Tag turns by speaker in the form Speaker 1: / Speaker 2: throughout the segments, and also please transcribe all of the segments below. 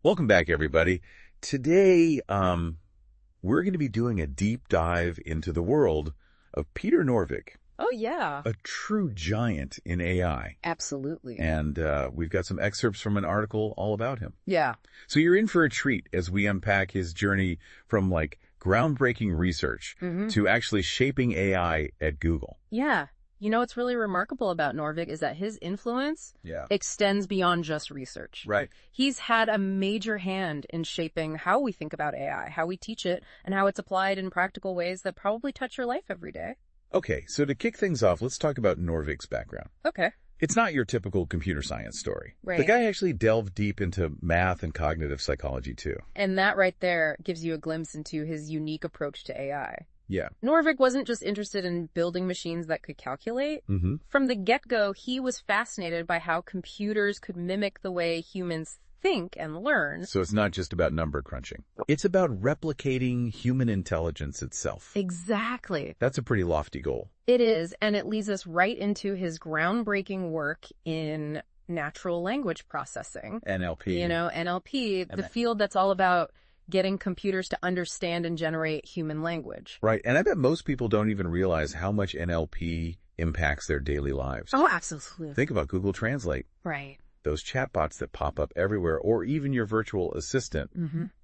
Speaker 1: Welcome back, everybody. Today, we're going to be doing a deep dive into the world of Peter Norvig,
Speaker 2: Oh, yeah.
Speaker 1: a true giant in AI.
Speaker 2: Absolutely.
Speaker 1: And we've got some excerpts from an article all about him.
Speaker 2: Yeah.
Speaker 1: So you're in for a treat as we unpack his journey from groundbreaking research to actually shaping AI at Google.
Speaker 2: Yeah. You know what's really remarkable about Norvig is that his influence extends beyond just research.
Speaker 1: Right.
Speaker 2: He's had a major hand in shaping how we think about AI, how we teach it, and how it's applied in practical ways that probably touch your life every day.
Speaker 1: Okay, so to kick things off, let's talk about Norvig's background.
Speaker 2: Okay.
Speaker 1: It's not your typical computer science story.
Speaker 2: Right.
Speaker 1: The guy actually delved deep into math and cognitive psychology, too.
Speaker 2: And that right there gives you a glimpse into his unique approach to AI.
Speaker 1: Yeah.
Speaker 2: Norvig wasn't just interested in building machines that could calculate. From the get-go, he was fascinated by how computers could mimic the way humans think and learn.
Speaker 1: So it's not just about number crunching. It's about replicating human intelligence itself.
Speaker 2: Exactly.
Speaker 1: That's a pretty lofty goal.
Speaker 2: It is, and it leads us right into his groundbreaking work in natural language processing.
Speaker 1: NLP.
Speaker 2: You know, NLP, the field that's all about getting computers to understand and generate human language.
Speaker 1: Right, and I bet most people don't even realize how much NLP impacts their daily lives.
Speaker 2: Oh, absolutely.
Speaker 1: Think about Google Translate.
Speaker 2: Right.
Speaker 1: Those chatbots that pop up everywhere, or even your virtual assistant,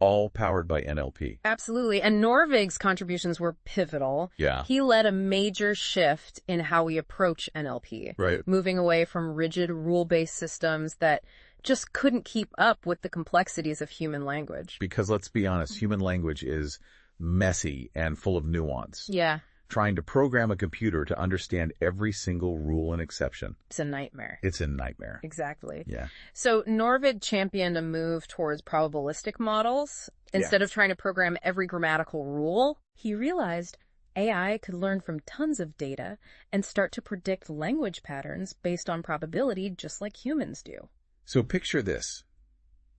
Speaker 1: all powered by NLP.
Speaker 2: Absolutely. And Norvig's contributions were pivotal.
Speaker 1: Yeah.
Speaker 2: He led a major shift in how we approach NLP.
Speaker 1: Right.
Speaker 2: Moving away from rigid rule-based systems that just couldn't keep up with the complexities of human language.
Speaker 1: Because let's be honest, human language is messy and full of nuance.
Speaker 2: Yeah.
Speaker 1: Trying to program a computer to understand every single rule and exception.
Speaker 2: It's a nightmare.
Speaker 1: It's a nightmare.
Speaker 2: Exactly.
Speaker 1: Yeah.
Speaker 2: So Norvig championed a move towards probabilistic models. Instead of trying to program every grammatical rule, he realized AI could learn from tons of data and start to predict language patterns based on probability just like humans do.
Speaker 1: So picture this.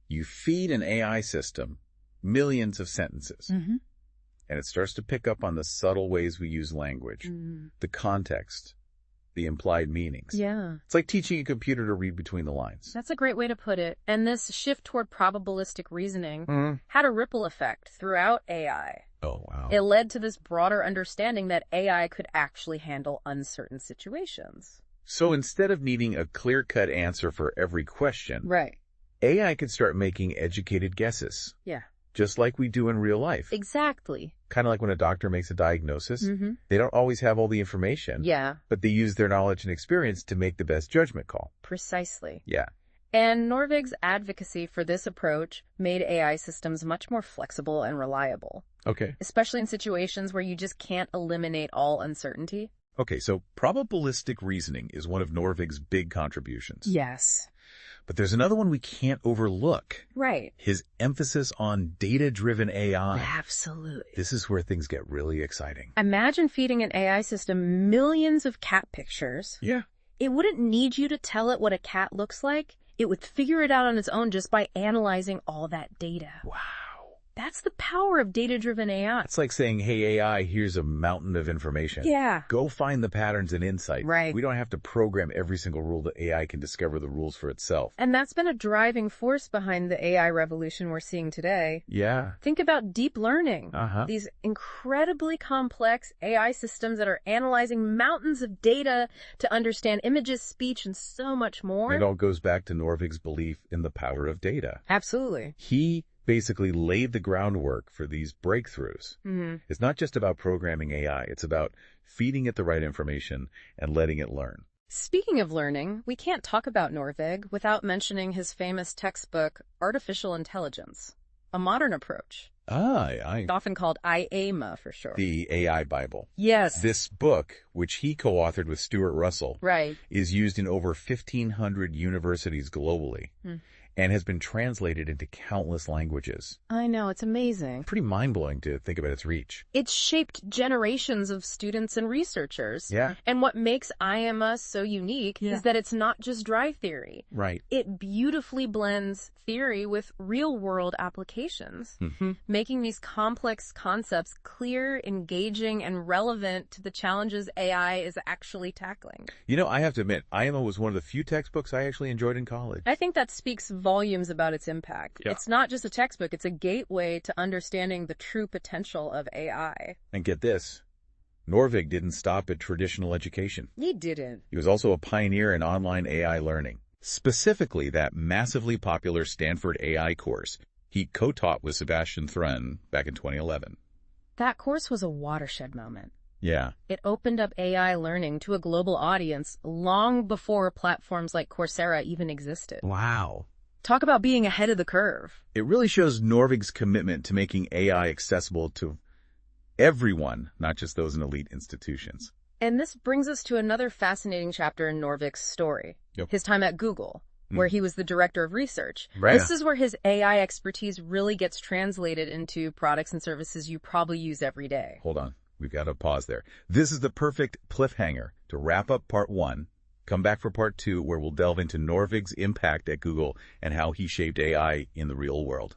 Speaker 1: You feed an AI system millions of sentences, and it starts to pick up on the subtle ways we use language, the context, the implied meanings.
Speaker 2: Yeah.
Speaker 1: It's like teaching a computer to read between the lines.
Speaker 2: That's a great way to put it. And this shift toward probabilistic reasoning had a ripple effect throughout AI.
Speaker 1: Oh, wow.
Speaker 2: It led to this broader understanding that AI could actually handle uncertain situations.
Speaker 1: So instead of needing a clear-cut answer for every question,
Speaker 2: Right.
Speaker 1: AI could start making educated guesses,
Speaker 2: Yeah.
Speaker 1: just like we do in real life.
Speaker 2: Exactly.
Speaker 1: Kind of like when a doctor makes a diagnosis. They don't always have all the information,
Speaker 2: Yeah.
Speaker 1: but they use their knowledge and experience to make the best judgment call.
Speaker 2: Precisely.
Speaker 1: Yeah.
Speaker 2: And Norvig's advocacy for this approach made AI systems much more flexible and reliable,
Speaker 1: Okay.
Speaker 2: especially in situations where you just can't eliminate all uncertainty.
Speaker 1: Okay, so probabilistic reasoning is one of Norvig's big contributions.
Speaker 2: Yes.
Speaker 1: But there's another one we can't overlook.
Speaker 2: Right.
Speaker 1: His emphasis on data-driven AI.
Speaker 2: Absolutely.
Speaker 1: This is where things get really exciting.
Speaker 2: Imagine feeding an AI system millions of cat pictures.
Speaker 1: Yeah.
Speaker 2: It wouldn't need you to tell it what a cat looks like. It would figure it out on its own just by analyzing all that data.
Speaker 1: Wow.
Speaker 2: That's the power of data-driven AI.
Speaker 1: It's like saying, hey, AI, here's a mountain of information.
Speaker 2: Yeah.
Speaker 1: Go find the patterns and insight.
Speaker 2: Right.
Speaker 1: We don't have to program every single rule that AI can discover the rules for itself.
Speaker 2: And that's been a driving force behind the AI revolution we're seeing today.
Speaker 1: Yeah.
Speaker 2: Think about deep learning.
Speaker 1: These
Speaker 2: Incredibly complex AI systems that are analyzing mountains of data to understand images, speech, and so much more.
Speaker 1: It all goes back to Norvig's belief in the power of data.
Speaker 2: Absolutely.
Speaker 1: He basically laid the groundwork for these breakthroughs. It's not just about programming AI. It's about feeding it the right information and letting it learn.
Speaker 2: Speaking of learning, we can't talk about Norvig without mentioning his famous textbook, Artificial Intelligence, a modern approach. It's often called IAMA for short.
Speaker 1: The AI Bible.
Speaker 2: Yes.
Speaker 1: This book, which he co-authored with Stuart Russell, is used in over 1,500 universities globally. And has been translated into countless languages.
Speaker 2: I know, it's amazing.
Speaker 1: Pretty mind-blowing to think about its reach.
Speaker 2: It's shaped generations of students and researchers.
Speaker 1: Yeah.
Speaker 2: And what makes IAMA so unique is that it's not just dry theory.
Speaker 1: Right.
Speaker 2: It beautifully blends theory with real-world applications, making these complex concepts clear, engaging, and relevant to the challenges AI is actually tackling.
Speaker 1: You know, I have to admit, IAMA was one of the few textbooks I actually enjoyed in college.
Speaker 2: I think that speaks volumes about its impact.
Speaker 1: Yeah.
Speaker 2: It's not just a textbook, it's a gateway to understanding the true potential of AI.
Speaker 1: And get this, Norvig didn't stop at traditional education.
Speaker 2: He didn't.
Speaker 1: He was also a pioneer in online AI learning, specifically that massively popular Stanford AI course he co-taught with Sebastian Thrun back in 2011.
Speaker 2: That course was a watershed moment.
Speaker 1: Yeah.
Speaker 2: It opened up AI learning to a global audience long before platforms like Coursera even existed.
Speaker 1: Wow.
Speaker 2: Talk about being ahead of the curve.
Speaker 1: It really shows Norvig's commitment to making AI accessible to everyone, not just those in elite institutions.
Speaker 2: And this brings us to another fascinating chapter in Norvig's story.
Speaker 1: Yep.
Speaker 2: His time at Google, where he was the director of research.
Speaker 1: Right.
Speaker 2: This is where his AI expertise really gets translated into products and services you probably use every day.
Speaker 1: Hold on. We've got to pause there. This is the perfect cliffhanger to wrap up part 1. Come back for part 2, where we'll delve into Norvig's impact at Google and how he shaped AI in the real world.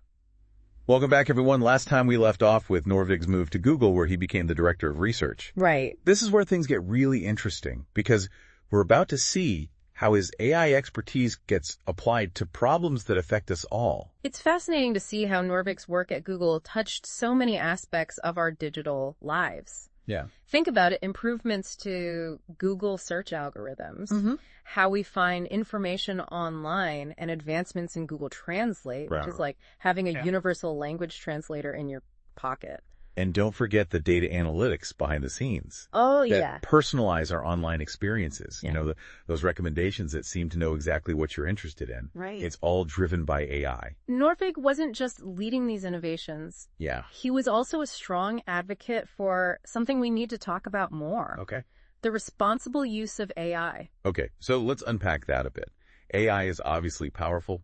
Speaker 1: Welcome back, everyone. Last time we left off with Norvig's move to Google, where he became the director of research.
Speaker 2: Right.
Speaker 1: This is where things get really interesting, because we're about to see how his AI expertise gets applied to problems that affect us all.
Speaker 2: It's fascinating to see how Norvig's work at Google touched so many aspects of our digital lives.
Speaker 1: Yeah.
Speaker 2: Think about it, improvements to Google search algorithms, how we find information online, and advancements in Google Translate, which is like having a universal language translator in your pocket.
Speaker 1: And don't forget the data analytics behind the scenes.
Speaker 2: Oh,
Speaker 1: that personalize our online experiences. You know, those recommendations that seem to know exactly what you're interested in.
Speaker 2: Right.
Speaker 1: It's all driven by AI.
Speaker 2: Norvig wasn't just leading these innovations.
Speaker 1: Yeah.
Speaker 2: He was also a strong advocate for something we need to talk about more.
Speaker 1: Okay.
Speaker 2: The responsible use of AI.
Speaker 1: Okay, so let's unpack that a bit. AI is obviously powerful,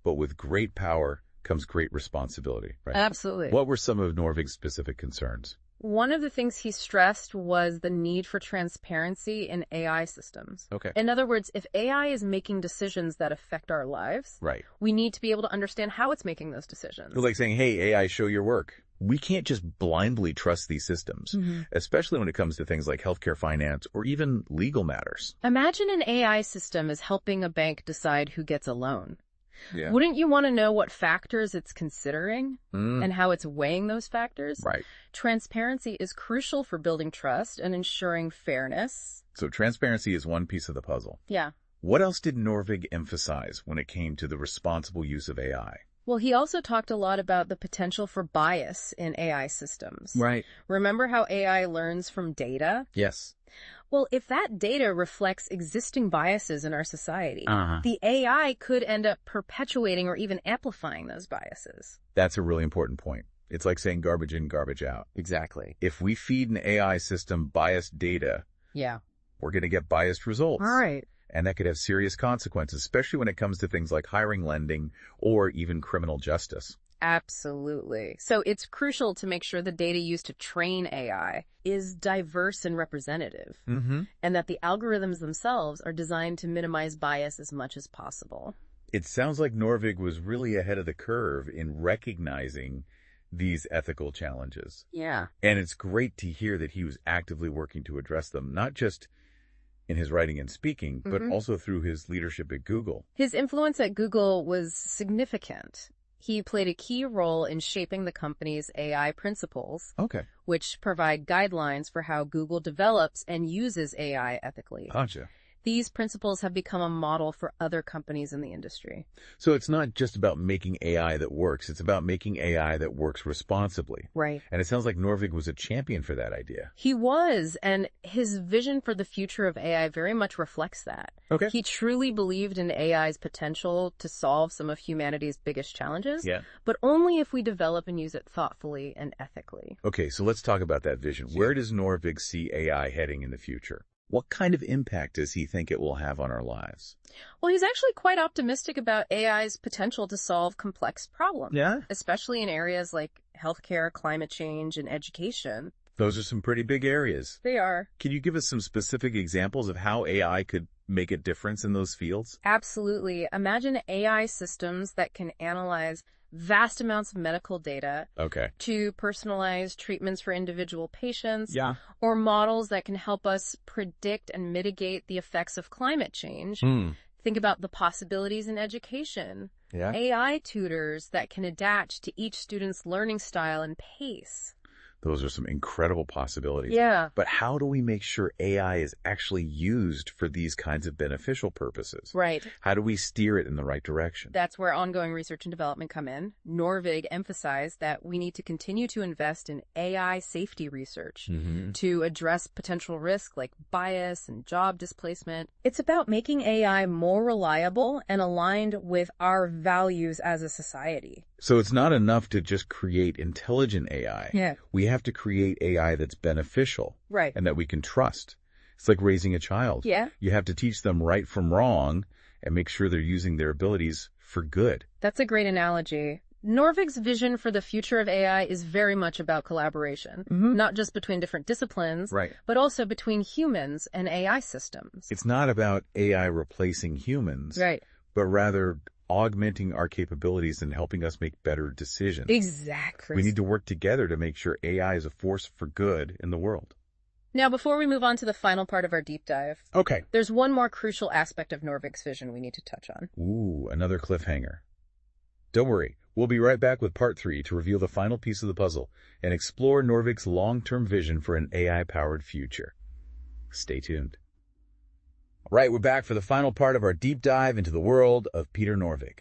Speaker 1: but with great power comes great responsibility, right?
Speaker 2: Absolutely.
Speaker 1: What were some of Norvig's specific concerns?
Speaker 2: One of the things he stressed was the need for transparency in AI systems.
Speaker 1: Okay.
Speaker 2: In other words, if AI is making decisions that affect our lives,
Speaker 1: Right.
Speaker 2: we need to be able to understand how it's making those decisions.
Speaker 1: Like saying, hey, AI, show your work. We can't just blindly trust these systems, especially when it comes to things like healthcare finance or even legal matters.
Speaker 2: Imagine an AI system is helping a bank decide who gets a loan.
Speaker 1: Yeah.
Speaker 2: Wouldn't you want to know what factors it's considering and how it's weighing those factors?
Speaker 1: Right.
Speaker 2: Transparency is crucial for building trust and ensuring fairness.
Speaker 1: So transparency is one piece of the puzzle.
Speaker 2: Yeah.
Speaker 1: What else did Norvig emphasize when it came to the responsible use of AI?
Speaker 2: Well, he also talked a lot about the potential for bias in AI systems.
Speaker 1: Right.
Speaker 2: Remember how AI learns from data?
Speaker 1: Yes.
Speaker 2: Well, if that data reflects existing biases in our society, the AI could end up perpetuating or even amplifying those biases.
Speaker 1: That's a really important point. It's like saying garbage in, garbage out.
Speaker 2: Exactly.
Speaker 1: If we feed an AI system biased data, we're going to get biased results.
Speaker 2: All right.
Speaker 1: And that could have serious consequences, especially when it comes to things like hiring, lending, or even criminal justice.
Speaker 2: Absolutely. So it's crucial to make sure the data used to train AI is diverse and representative, and that the algorithms themselves are designed to minimize bias as much as possible.
Speaker 1: It sounds like Norvig was really ahead of the curve in recognizing these ethical challenges.
Speaker 2: Yeah.
Speaker 1: And it's great to hear that he was actively working to address them, not just in his writing and speaking, but also through his leadership at Google.
Speaker 2: His influence at Google was significant. He played a key role in shaping the company's AI principles, which provide guidelines for how Google develops and uses AI ethically.
Speaker 1: Gotcha.
Speaker 2: These principles have become a model for other companies in the industry.
Speaker 1: So it's not just about making AI that works. It's about making AI that works responsibly.
Speaker 2: Right.
Speaker 1: And it sounds like Norvig was a champion for that idea.
Speaker 2: He was, and his vision for the future of AI very much reflects that.
Speaker 1: Okay.
Speaker 2: He truly believed in AI's potential to solve some of humanity's biggest challenges, but only if we develop and use it thoughtfully and ethically.
Speaker 1: Okay, so let's talk about that vision. Where does Norvig see AI heading in the future? What kind of impact does he think it will have on our lives?
Speaker 2: Well, he's actually quite optimistic about AI's potential to solve complex problems.
Speaker 1: Yeah?
Speaker 2: Especially in areas like healthcare, climate change, and education.
Speaker 1: Those are some pretty big areas.
Speaker 2: They are.
Speaker 1: Can you give us some specific examples of how AI could make a difference in those fields?
Speaker 2: Absolutely. Imagine AI systems that can analyze vast amounts of medical data to personalize treatments for individual patients, or models that can help us predict and mitigate the effects of climate change. Think about the possibilities in education.
Speaker 1: Yeah.
Speaker 2: AI tutors that can adapt to each student's learning style and pace.
Speaker 1: Those are some incredible possibilities.
Speaker 2: Yeah.
Speaker 1: But how do we make sure AI is actually used for these kinds of beneficial purposes?
Speaker 2: Right.
Speaker 1: How do we steer it in the right direction?
Speaker 2: That's where ongoing research and development come in. Norvig emphasized that we need to continue to invest in AI safety research to address potential risk like bias and job displacement. It's about making AI more reliable and aligned with our values as a society.
Speaker 1: So it's not enough to just create intelligent AI.
Speaker 2: Yeah.
Speaker 1: We have to create AI that's beneficial.
Speaker 2: Right.
Speaker 1: And that we can trust. It's like raising a child.
Speaker 2: Yeah.
Speaker 1: You have to teach them right from wrong and make sure they're using their abilities for good.
Speaker 2: That's a great analogy. Norvig's vision for the future of AI is very much about collaboration, not just between different disciplines,
Speaker 1: Right.
Speaker 2: but also between humans and AI systems.
Speaker 1: It's not about AI replacing humans,
Speaker 2: Right.
Speaker 1: but rather augmenting our capabilities and helping us make better decisions.
Speaker 2: Exactly.
Speaker 1: We need to work together to make sure AI is a force for good in the world.
Speaker 2: Now, before we move on to the final part of our deep dive,
Speaker 1: Okay.
Speaker 2: there's one more crucial aspect of Norvig's vision we need to touch on.
Speaker 1: Ooh, another cliffhanger. Don't worry, we'll be right back with part 3 to reveal the final piece of the puzzle and explore Norvig's long-term vision for an AI-powered future. Stay tuned. All right, we're back for the final part of our deep dive into the world of Peter Norvig.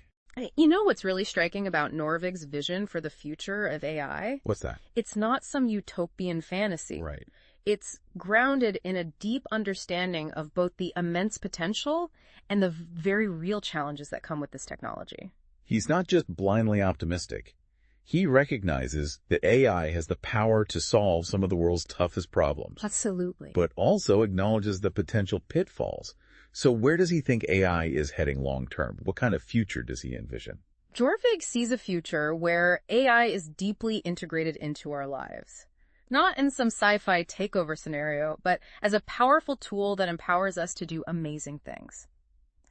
Speaker 2: You know what's really striking about Norvig's vision for the future of AI?
Speaker 1: What's that?
Speaker 2: It's not some utopian fantasy.
Speaker 1: Right.
Speaker 2: It's grounded in a deep understanding of both the immense potential and the very real challenges that come with this technology.
Speaker 1: He's not just blindly optimistic. He recognizes that AI has the power to solve some of the world's toughest problems,
Speaker 2: Absolutely.
Speaker 1: but also acknowledges the potential pitfalls. So where does he think AI is heading long term? What kind of future does he envision?
Speaker 2: Norvig sees a future where AI is deeply integrated into our lives. Not in some sci-fi takeover scenario, but as a powerful tool that empowers us to do amazing things.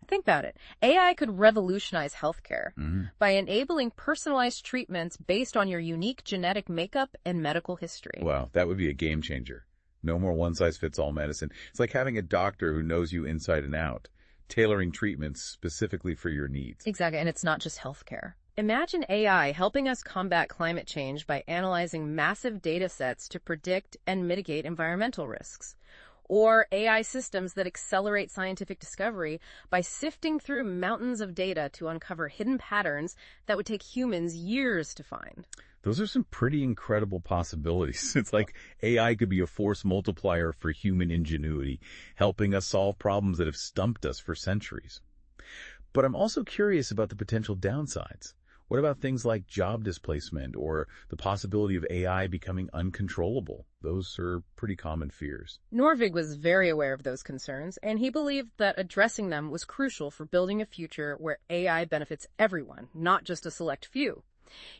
Speaker 2: Think about it. AI could revolutionize healthcare by enabling personalized treatments based on your unique genetic makeup and medical history.
Speaker 1: Wow, that would be a game changer. No more one-size-fits-all medicine. It's like having a doctor who knows you inside and out, tailoring treatments specifically for your needs.
Speaker 2: Exactly, and it's not just healthcare. Imagine AI helping us combat climate change by analyzing massive data sets to predict and mitigate environmental risks. Or AI systems that accelerate scientific discovery by sifting through mountains of data to uncover hidden patterns that would take humans years to find.
Speaker 1: Those are some pretty incredible possibilities. It's like AI could be a force multiplier for human ingenuity, helping us solve problems that have stumped us for centuries. But I'm also curious about the potential downsides. What about things like job displacement or the possibility of AI becoming uncontrollable? Those are pretty common fears.
Speaker 2: Norvig was very aware of those concerns, and he believed that addressing them was crucial for building a future where AI benefits everyone, not just a select few.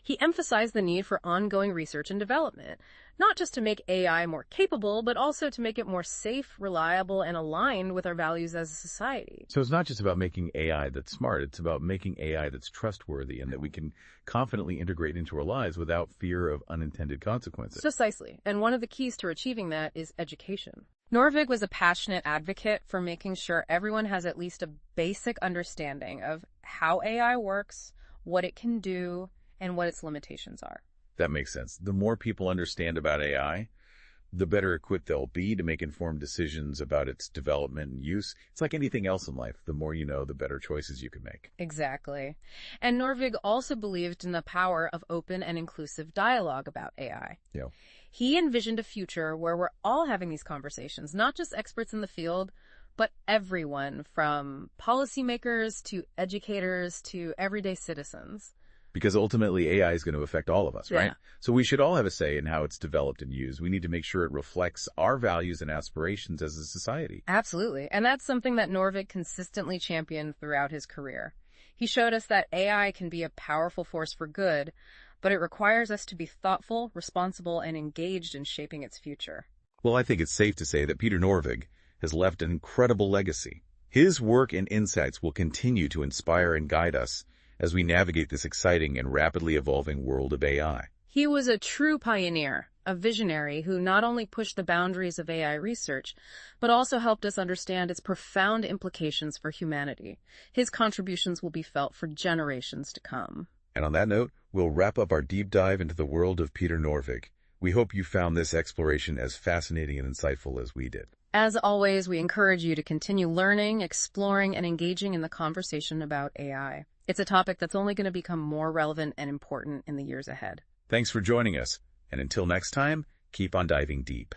Speaker 2: He emphasized the need for ongoing research and development, not just to make AI more capable, but also to make it more safe, reliable, and aligned with our values as a society.
Speaker 1: So it's not just about making AI that's smart, it's about making AI that's trustworthy and that we can confidently integrate into our lives without fear of unintended consequences.
Speaker 2: Precisely. And one of the keys to achieving that is education. Norvig was a passionate advocate for making sure everyone has at least a basic understanding of how AI works, what it can do, and what its limitations are.
Speaker 1: That makes sense. The more people understand about AI, the better equipped they'll be to make informed decisions about its development and use. It's like anything else in life. The more you know, the better choices you can make.
Speaker 2: Exactly. And Norvig also believed in the power of open and inclusive dialogue about AI.
Speaker 1: Yeah.
Speaker 2: He envisioned a future where we're all having these conversations, not just experts in the field, but everyone from policymakers to educators to everyday citizens.
Speaker 1: Because ultimately AI is going to affect all of us, right?
Speaker 2: Yeah.
Speaker 1: So we should all have a say in how it's developed and used. We need to make sure it reflects our values and aspirations as a society.
Speaker 2: Absolutely. And that's something that Norvig consistently championed throughout his career. He showed us that AI can be a powerful force for good, but it requires us to be thoughtful, responsible, and engaged in shaping its future.
Speaker 1: Well, I think it's safe to say that Peter Norvig has left an incredible legacy. His work and insights will continue to inspire and guide us as we navigate this exciting and rapidly evolving world of AI.
Speaker 2: He was a true pioneer, a visionary who not only pushed the boundaries of AI research, but also helped us understand its profound implications for humanity. His contributions will be felt for generations to come.
Speaker 1: And on that note, we'll wrap up our deep dive into the world of Peter Norvig. We hope you found this exploration as fascinating and insightful as we did.
Speaker 2: As always, we encourage you to continue learning, exploring, and engaging in the conversation about AI. It's a topic that's only going to become more relevant and important in the years ahead.
Speaker 1: Thanks for joining us, and until next time, keep on diving deep.